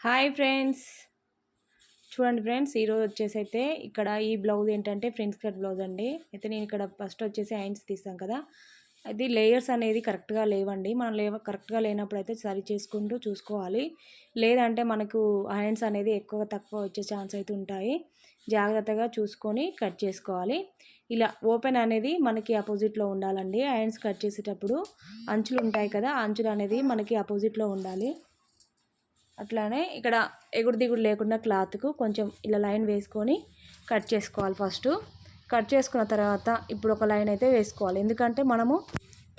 Hi friends, చూడండి friends, ఈరోజు వచ్చేసి అయితే ఇక్కడ ఈ బ్లౌజ్ ఏంటంటే ఫ్రెండ్స్ కట్ బ్లౌజ్ అండి. అయితే నేను ఇక్కడ ఫస్ట్ వచ్చేసి హ్యాండ్స్ తీస్తాం కదా, అది లేయర్స్ అనేది కరెక్ట్గా లేవండి. మనం కరెక్ట్గా లేనప్పుడు అయితే సరి చేసుకుంటూ చూసుకోవాలి. లేదంటే మనకు హ్యాండ్స్ అనేది ఎక్కువ తక్కువ వచ్చే ఛాన్స్ అయితే ఉంటాయి. జాగ్రత్తగా చూసుకొని కట్ చేసుకోవాలి. ఇలా ఓపెన్ అనేది మనకి ఆపోజిట్లో ఉండాలండి. హ్యాండ్స్ కట్ చేసేటప్పుడు అంచులు ఉంటాయి కదా, అంచులు అనేది మనకి ఆపోజిట్లో ఉండాలి. అట్లానే ఇక్కడ ఎగుడు దిగుడు లేకుండా క్లాత్కు కొంచెం ఇలా లైన్ వేసుకొని కట్ చేసుకోవాలి. ఫస్ట్ కట్ చేసుకున్న తర్వాత ఇప్పుడు ఒక లైన్ అయితే వేసుకోవాలి. ఎందుకంటే మనము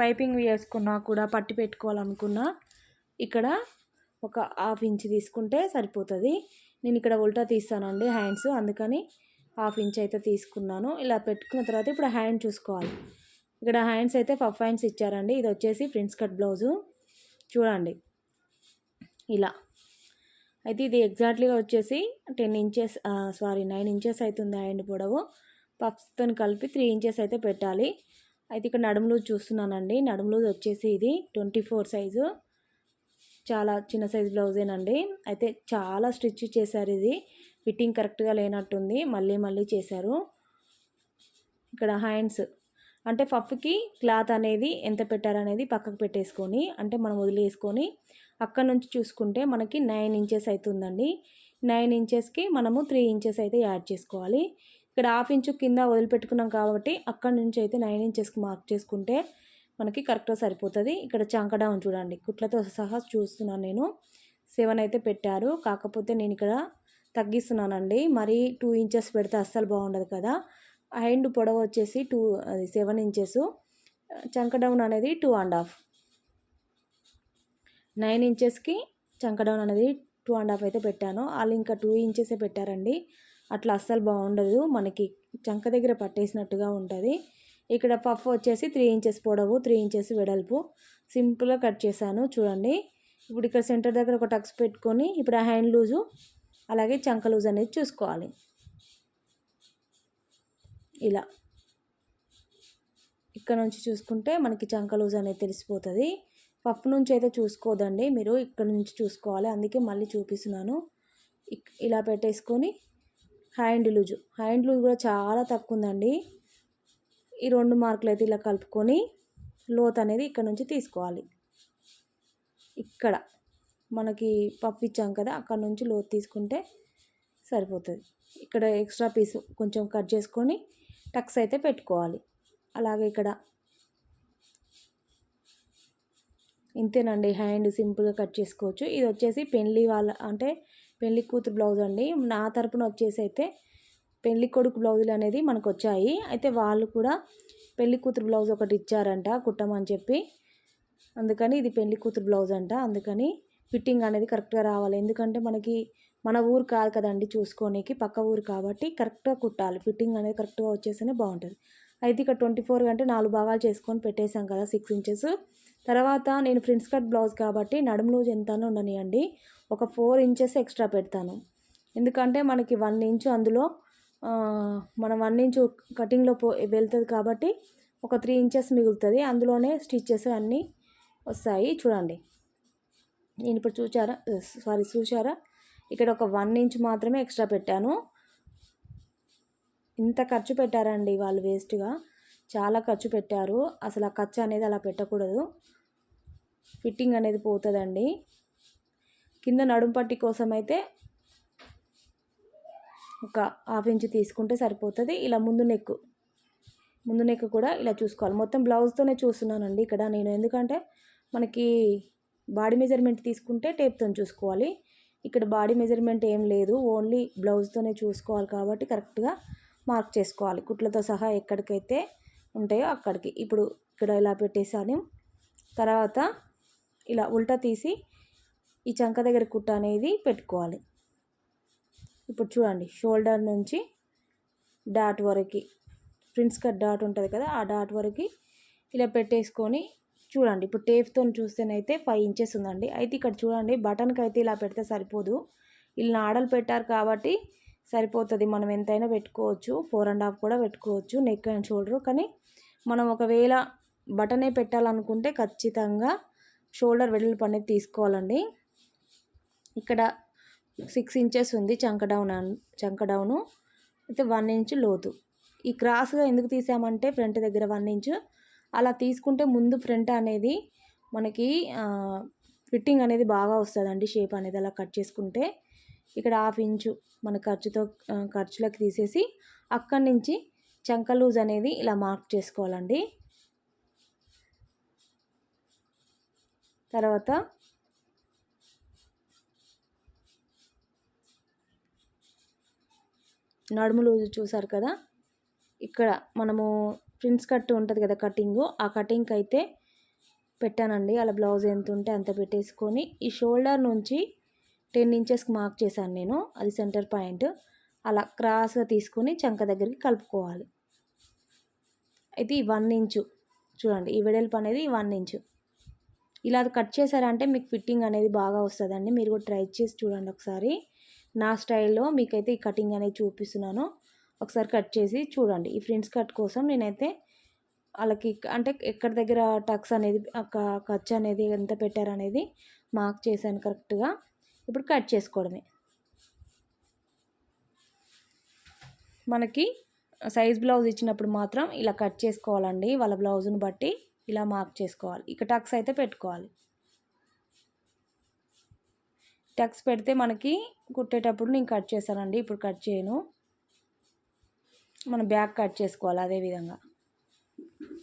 పైపింగ్ వేసుకున్నా కూడా పట్టి పెట్టుకోవాలనుకున్నా ఇక్కడ ఒక హాఫ్ ఇంచ్ తీసుకుంటే సరిపోతుంది. నేను ఇక్కడ ఉల్టా తీస్తానండి హ్యాండ్స్, అందుకని హాఫ్ ఇంచ్ అయితే తీసుకున్నాను. ఇలా పెట్టుకున్న తర్వాత ఇప్పుడు హ్యాండ్ చూసుకోవాలి. ఇక్కడ హ్యాండ్స్ అయితే పఫ్ హ్యాండ్స్ ఇచ్చారండి. ఇది వచ్చేసి ఫ్రెండ్స్ కట్ బ్లౌజు చూడండి ఇలా. అయితే ఇది ఎగ్జాక్ట్లీగా వచ్చేసి 10 ఇంచెస్ 9 ఇంచెస్ అవుతుంది హ్యాండ్ పొడవు. పఫ్స్తో కలిపి 3 ఇంచెస్ అయితే పెట్టాలి. అయితే ఇక్కడ నడుము లూజ్ చూస్తున్నానండి. నడుము లూజ్ వచ్చేసి ఇది 24 సైజు, చాలా చిన్న సైజు బ్లౌజేనండి. అయితే చాలా స్టిచ్ చేశారు. ఇది ఫిట్టింగ్ కరెక్ట్గా లేనట్టుంది, మళ్ళీ చేశారు. ఇక్కడ హ్యాండ్స్ అంటే పఫ్కి క్లాత్ అనేది ఎంత పెట్టారనేది పక్కకు పెట్టేసుకొని, అంటే మనం వదిలేసుకొని అక్కడ నుంచి చూసుకుంటే మనకి 9 ఇంచెస్ అవుతుందండి. 9 ఇంచెస్కి మనము 3 ఇంచెస్ అయితే యాడ్ చేసుకోవాలి. ఇక్కడ హాఫ్ ఇంచు కింద వదిలిపెట్టుకున్నాం కాబట్టి అక్కడ నుంచి అయితే 9 ఇంచెస్కి మార్క్ చేసుకుంటే మనకి కరెక్ట్గా సరిపోతుంది. ఇక్కడ చంక డౌన్ చూడండి, కుట్లతో సహా చూస్తున్నాను నేను. 7 అయితే పెట్టారు, కాకపోతే నేను ఇక్కడ తగ్గిస్తున్నానండి. మరి 2 ఇంచెస్ పెడితే అస్సలు బాగుండదు కదా. హ్యాండ్ పొడవు వచ్చేసి 7 ఇంచెస్, చంక డౌన్ అనేది 2.5. 9 ఇంచెస్కి చంక డౌన్ అనేది 2.5 అయితే పెట్టాను. వాళ్ళు ఇంకా 2 ఇంచెసే పెట్టారండి. అట్లా అస్సలు బాగుండదు, మనకి చంక దగ్గర పట్టేసినట్టుగా ఉంటుంది. ఇక్కడ పఫ్ వచ్చేసి 3 ఇంచెస్ పొడవు, 3 ఇంచెస్ వెడల్పు సింపుల్గా కట్ చేశాను చూడండి. ఇప్పుడు ఇక్కడ సెంటర్ దగ్గర ఒక టక్స్ పెట్టుకొని ఇప్పుడు ఆ హ్యాండ్ లూజు అలాగే చంక లూజ్ అనేది చూసుకోవాలి. ఇలా ఇక్కడ నుంచి చూసుకుంటే మనకి చంక లూజ్ అనేది తెలిసిపోతుంది. పఫ్ నుంచి అయితే చూసుకోదండి, మీరు ఇక్కడ నుంచి చూసుకోవాలి. అందుకే మళ్ళీ చూపిస్తున్నాను. ఇలా పెట్టేసుకొని హ్యాండ్ లూజ్ కూడా చాలా తక్కువ ఉందండి. ఈ 2 మార్కులు అయితే ఇలా కలుపుకొని లోత్ అనేది ఇక్కడ నుంచి తీసుకోవాలి. ఇక్కడ మనకి పఫ్ ఇచ్చాం కదా, అక్కడ నుంచి లోత్ తీసుకుంటే సరిపోతుంది. ఇక్కడ ఎక్స్ట్రా పీస్ కొంచెం కట్ చేసుకొని టక్స్ అయితే పెట్టుకోవాలి. అలాగే ఇక్కడ ఇంతేనండి, హ్యాండ్ సింపుల్గా కట్ చేసుకోవచ్చు. ఇది వచ్చేసి పెళ్లి కూతురు బ్లౌజ్ అండి. నా తరపున వచ్చేసి అయితే పెళ్లి కొడుకు బ్లౌజులు అనేది మనకు వచ్చాయి. అయితే వాళ్ళు కూడా పెళ్లి కూతురు బ్లౌజ్ ఒకటి ఇచ్చారంట కుట్టమని చెప్పి, అందుకని ఇది పెళ్లి కూతురు బ్లౌజ్ అంట. అందుకని ఫిట్టింగ్ అనేది కరెక్ట్గా రావాలి. ఎందుకంటే మనకి మన ఊరు కాదు కదండి చూసుకోనికి, పక్క ఊరు కాబట్టి కరెక్ట్గా కుట్టాలి. ఫిట్టింగ్ అనేది కరెక్ట్గా వచ్చేస్తేనే బాగుంటుంది. అయితే ఇక్కడ 24 అంటే 4 భాగాలు చేసుకొని పెట్టేశాం కదా 6 ఇంచెస్. తర్వాత నేను ఫ్రెండ్స్ కట్ బ్లౌజ్ కాబట్టి నడుము లూజ్ ఎంతనో ఉండనియండి, ఒక 4 ఇంచెస్ ఎక్స్ట్రా పెడతాను. ఎందుకంటే మనకి 1 ఇంచు అందులో మనం 1 ఇంచు కటింగ్లో వెళ్తుంది కాబట్టి ఒక 3 ఇంచెస్ మిగులుతుంది. అందులోనే స్టిచ్చెస్ అన్నీ వస్తాయి చూడండి. నేను ఇప్పుడు చూసారా ఇక్కడ ఒక 1 ఇంచ్ మాత్రమే ఎక్స్ట్రా పెట్టాను. ఇంత ఖర్చు పెట్టారండి వాళ్ళు, వేస్ట్గా చాలా ఖర్చు పెట్టారు. అసలు ఆ ఖర్చు అనేది అలా పెట్టకూడదు, ఫిట్టింగ్ అనేది పోతుందండి. కింద నడుం పట్టి కోసం అయితే ఒక హాఫ్ ఇంచ్ తీసుకుంటే సరిపోతుంది. ఇలా ముందు నెక్ కూడా ఇలా చూసుకోవాలి. మొత్తం బ్లౌజ్తోనే చూస్తున్నానండి ఇక్కడ నేను, ఎందుకంటే మనకి బాడీ మెజర్మెంట్ తీసుకుంటే టేప్తో చూసుకోవాలి. ఇక్కడ బాడీ మెజర్మెంట్ ఏం లేదు, ఓన్లీ బ్లౌజ్తోనే చూసుకోవాలి కాబట్టి కరెక్ట్గా మార్క్ చేసుకోవాలి. కుట్లతో సహా ఎక్కడికైతే ఉంటాయో అక్కడికి. ఇప్పుడు ఇక్కడ ఇలా పెట్టేసాను. తర్వాత ఇలా ఉల్టా తీసి ఈ చంక దగ్గర కుట్ట అనేది పెట్టుకోవాలి. ఇప్పుడు చూడండి, షోల్డర్ నుంచి డాట్ వరకు ఫ్రెండ్స్ కట్ డాట్ ఉంటుంది కదా, ఆ డాట్ వరకు ఇలా పెట్టేసుకొని చూడండి. ఇప్పుడు టేప్తో చూస్తేనైతే 5 ఇంచెస్ ఉందండి. అయితే ఇక్కడ చూడండి, బటన్కి అయితే ఇలా పెడితే సరిపోదు, ఇలా నాడలు పెట్టారు కాబట్టి సరిపోతుంది. మనం ఎంతైనా పెట్టుకోవచ్చు, 4.5 కూడా పెట్టుకోవచ్చు నెక్ అండ్ షోల్డర్. కానీ మనం ఒకవేళ బటనే పెట్టాలనుకుంటే ఖచ్చితంగా షోల్డర్ వెడల్పు అనేది తీసుకోవాలండి. ఇక్కడ 6 ఇంచెస్ ఉంది చంక డౌను అయితే 1 ఇంచు లోతు. ఈ క్రాస్గా ఎందుకు తీసామంటే ఫ్రంట్ దగ్గర 1 ఇంచు అలా తీసుకుంటే ముందు ఫ్రంట్ అనేది మనకి ఫిట్టింగ్ అనేది బాగా వస్తుందండి. షేప్ అనేది అలా కట్ చేసుకుంటే ఇక్కడ 1/2 ఇంచు మన ఖర్చులకు తీసేసి అక్కడి నుంచి చంక లూజ్ అనేది ఇలా మార్క్ చేసుకోవాలండి. తర్వాత నడుము లూజు చూసారు కదా, ఇక్కడ మనము ప్రిన్స్ కట్ ఉంటుంది కదా కటింగు, ఆ కటింగ్కి అయితే పెట్టానండి. అలా బ్లౌజ్ ఎంత ఉంటే అంత పెట్టేసుకొని ఈ షోల్డర్ నుంచి 10 ఇంచెస్కి మార్క్ చేశాను నేను, అది సెంటర్ పాయింట్. అలా క్రాస్గా తీసుకొని చంక దగ్గరికి కలుపుకోవాలి. అయితే ఈ 1 ఇంచు చూడండి, ఈ వెడల్పు అనేది 1 ఇంచు. ఇలా కట్ చేశారంటే మీకు ఫిట్టింగ్ అనేది బాగా వస్తుందండి. మీరు కూడా ట్రై చేసి చూడండి ఒకసారి. నా స్టైల్లో మీకైతే ఈ కటింగ్ అనేది చూపిస్తున్నాను, ఒకసారి కట్ చేసి చూడండి. ఈ ఫ్రిన్స్ కట్ కోసం నేనైతే వాళ్ళకి అంటే ఎక్కడి దగ్గర టక్స్ అనేది ఖర్చు అనేది ఎంత పెట్టారనేది మార్క్ చేశాను కరెక్ట్గా. ఇప్పుడు కట్ చేసుకోవడమే. మనకి సైజ్ బ్లౌజ్ ఇచ్చినప్పుడు మాత్రం ఇలా కట్ చేసుకోవాలండి. వాళ్ళ బ్లౌజ్ని బట్టి ఇలా మార్క్ చేసుకోవాలి. ఇక టక్స్ అయితే పెట్టుకోవాలి. టక్స్ పెడితే మనకి కుట్టేటప్పుడు నేను కట్ చేశానండి, ఇప్పుడు కట్ చేయను. మనం బ్యాక్ కట్ చేసుకోవాలి అదేవిధంగా.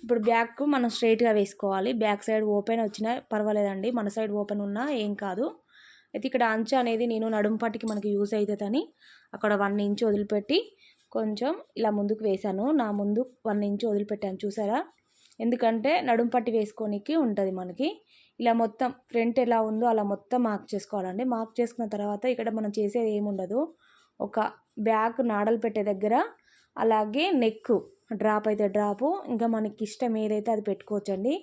ఇప్పుడు బ్యాక్ మనం స్ట్రైట్గా వేసుకోవాలి. బ్యాక్ సైడ్ ఓపెన్ వచ్చినా పర్వాలేదండి, మన సైడ్ ఓపెన్ ఉన్నా ఏం కాదు. అయితే ఇక్కడ అంచు అనేది నేను నడుము పట్టికి మనకి యూజ్ అవుతుందని అక్కడ 1 ఇంచు వదిలిపెట్టి కొంచెం ఇలా ముందుకు వేశాను. నా ముందు 1 ఇంచు వదిలిపెట్టాను చూసారా, ఎందుకంటే నడుము పట్టి వేసుకోనికి ఉంటుంది మనకి. ఇలా మొత్తం ఫ్రంట్ ఎలా ఉందో అలా మొత్తం మార్క్ చేసుకోవాలండి. మార్క్ చేసుకున్న తర్వాత ఇక్కడ మనం చేసేది ఏముండదు, ఒక బ్యాక్ నాడలు పెట్టే దగ్గర అలాగే నెక్ డ్రాప్ అయితే డ్రాపు, ఇంకా మనకి ఇష్టం ఏదైతే అది పెట్టుకోవచ్చండి.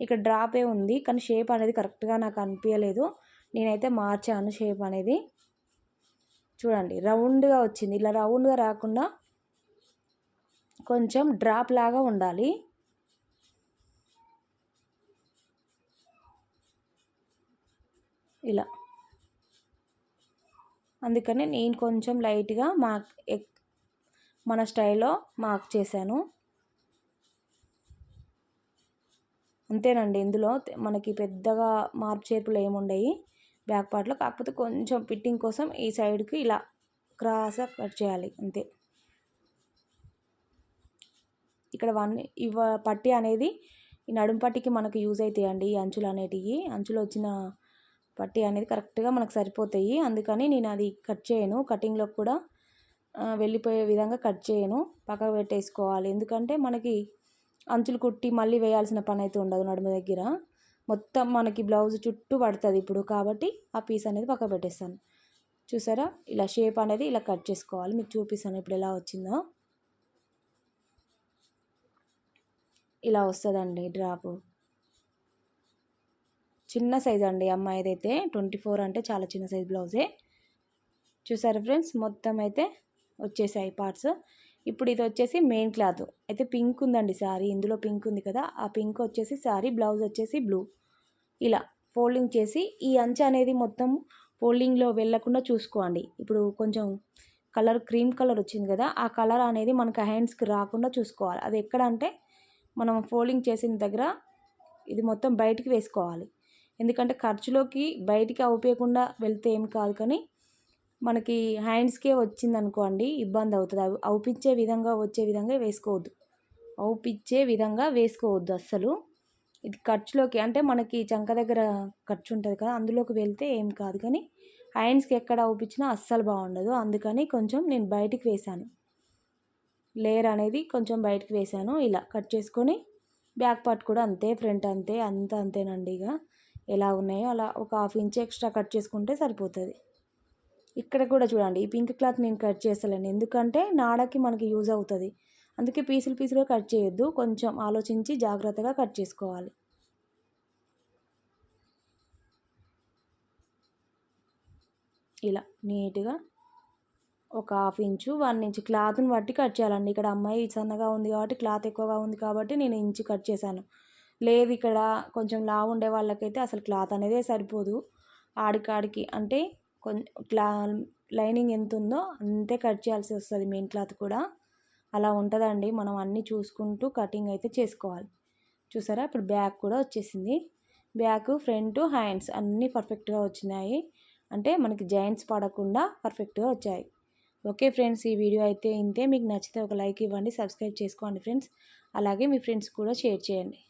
ఇక్కడ డ్రాపే ఉంది కానీ షేప్ అనేది కరెక్ట్గా నాకు అనిపించలేదు, నేనైతే మార్చాను షేప్ అనేది. చూడండి రౌండ్గా వచ్చింది. ఇలా రౌండ్గా రాకుండా కొంచెం డ్రాప్ లాగా ఉండాలి. ఇలా అందుకని నేను కొంచెం లైట్గా మన స్టైల్లో మార్క్ చేశాను. అంతేనండి, ఇందులో మనకి పెద్దగా మార్పు చేర్పులు ఏముండయి బ్యాక్ పార్ట్లో. కాకపోతే కొంచెం ఫిట్టింగ్ కోసం ఈ సైడ్కి ఇలా క్రాస్గా కట్ చేయాలి అంతే. ఇక్కడ పట్టి అనేది ఈ నడుము పట్టికి మనకు యూజ్ అవుతాయండి. ఈ అంచులు అనేటివి, అంచులు వచ్చిన పట్టి అనేది కరెక్ట్గా మనకు సరిపోతాయి. అందుకని నేను అది కట్ చేయను, కటింగ్లో కూడా వెళ్ళిపోయే విధంగా కట్ చేయను, పక్కకు పెట్టేసుకోవాలి. ఎందుకంటే మనకి అంచులు కుట్టి మళ్ళీ వేయాల్సిన పని అయితే ఉండదు. నడుము దగ్గర మొత్తం మనకి బ్లౌజ్ చుట్టూ పడుతుంది ఇప్పుడు, కాబట్టి ఆ పీస్ అనేది పక్కకు పెట్టేస్తాను. చూసారా, ఇలా షేప్ అనేది ఇలా కట్ చేసుకోవాలి. మీకు చూపిస్తాను ఇప్పుడు ఎలా వచ్చిందో. ఇలా వస్తుందండి డ్రాపు. చిన్న సైజ్ అండి అమ్మాయిదైతే, 24 అంటే చాలా చిన్న సైజ్ బ్లౌజే. చూసారా ఫ్రెండ్స్, మొత్తం అయితే వచ్చేసాయి పార్ట్స్. ఇప్పుడు ఇది వచ్చేసి మెయిన్ క్లాత్ అయితే పింక్ ఉందండి శారీ, ఇందులో పింక్ ఉంది కదా, ఆ పింక్ వచ్చేసి శారీ, బ్లౌజ్ వచ్చేసి బ్లూ. ఇలా ఫోల్డింగ్ చేసి ఈ అంచు అనేది మొత్తం ఫోల్డింగ్లో వెళ్ళకుండా చూసుకోండి. ఇప్పుడు కొంచెం కలర్ క్రీమ్ కలర్ వచ్చింది కదా, ఆ కలర్ అనేది మనకు హ్యాండ్స్కి రాకుండా చూసుకోవాలి. అది ఎక్కడ అంటే మనం ఫోల్డింగ్ చేసిన దగ్గర ఇది మొత్తం బయటికి వేసుకోవాలి. ఎందుకంటే ఖర్చులోకి బయటికి అవుపేయకుండా వెళ్తే ఏం కాదు, కానీ మనకి హ్యాండ్స్కే వచ్చిందనుకోండి ఇబ్బంది అవుతుంది. అవుపించే విధంగా వచ్చే విధంగా వేసుకోవద్దు, అవుపించే విధంగా వేసుకోవద్దు అస్సలు. ఇది ఖర్చులోకి అంటే మనకి చంక దగ్గర ఖర్చు ఉంటుంది కదా, అందులోకి వెళ్తే ఏం కాదు, కానీ హ్యాండ్స్కి ఎక్కడ అవుపించినా అస్సలు బాగుండదు. అందుకని కొంచెం నేను బయటికి వేశాను, లేయర్ అనేది కొంచెం బయటికి వేశాను. ఇలా కట్ చేసుకొని బ్యాక్ పార్ట్ కూడా అంతే, ఫ్రంట్ అంతే, అంతేనండి. ఇక ఎలా ఉన్నాయో అలా ఒక 1/2 ఇంచ్ ఎక్స్ట్రా కట్ చేసుకుంటే సరిపోతుంది. ఇక్కడ కూడా చూడండి, ఈ పింక్ క్లాత్ నేను కట్ చేస్తలేను, ఎందుకంటే నాడకి మనకి యూజ్ అవుతుంది. అందుకే పీసులుగా కట్ చేయొద్దు, కొంచెం ఆలోచించి జాగ్రత్తగా కట్ చేసుకోవాలి. ఇలా నీట్గా ఒక 1/2 ఇంచు 1 ఇంచ్ క్లాత్ని బట్టి కట్ చేయాలండి. ఇక్కడ అమ్మాయి సన్నగా ఉంది కాబట్టి, క్లాత్ ఎక్కువగా ఉంది కాబట్టి నేను ఇంచు కట్ చేశాను. లేదు ఇక్కడ కొంచెం లావు ఉండే వాళ్ళకైతే అసలు క్లాత్ అనేదే సరిపోదు, ఆడికాడికి అంటే క్లా లైనింగ్ ఎంత ఉందో అంతే కట్ చేయాల్సి వస్తుంది. మెయిన్ క్లాత్ కూడా అలా ఉంటుందండి. మనం అన్నీ చూసుకుంటూ కటింగ్ అయితే చేసుకోవాలి. చూసారా ఇప్పుడు బ్యాక్ కూడా వచ్చేసింది. బ్యాక్, ఫ్రంట్, హ్యాండ్స్ అన్నీ పర్ఫెక్ట్గా వచ్చినాయి. అంటే మనకి జాయింట్స్ పడకుండా పర్ఫెక్ట్గా వచ్చాయి. ఓకే ఫ్రెండ్స్, ఈ వీడియో అయితే ఇంతే. మీకు నచ్చితే ఒక లైక్ ఇవ్వండి, సబ్స్క్రైబ్ చేసుకోండి ఫ్రెండ్స్. అలాగే మీ ఫ్రెండ్స్ కూడా షేర్ చేయండి.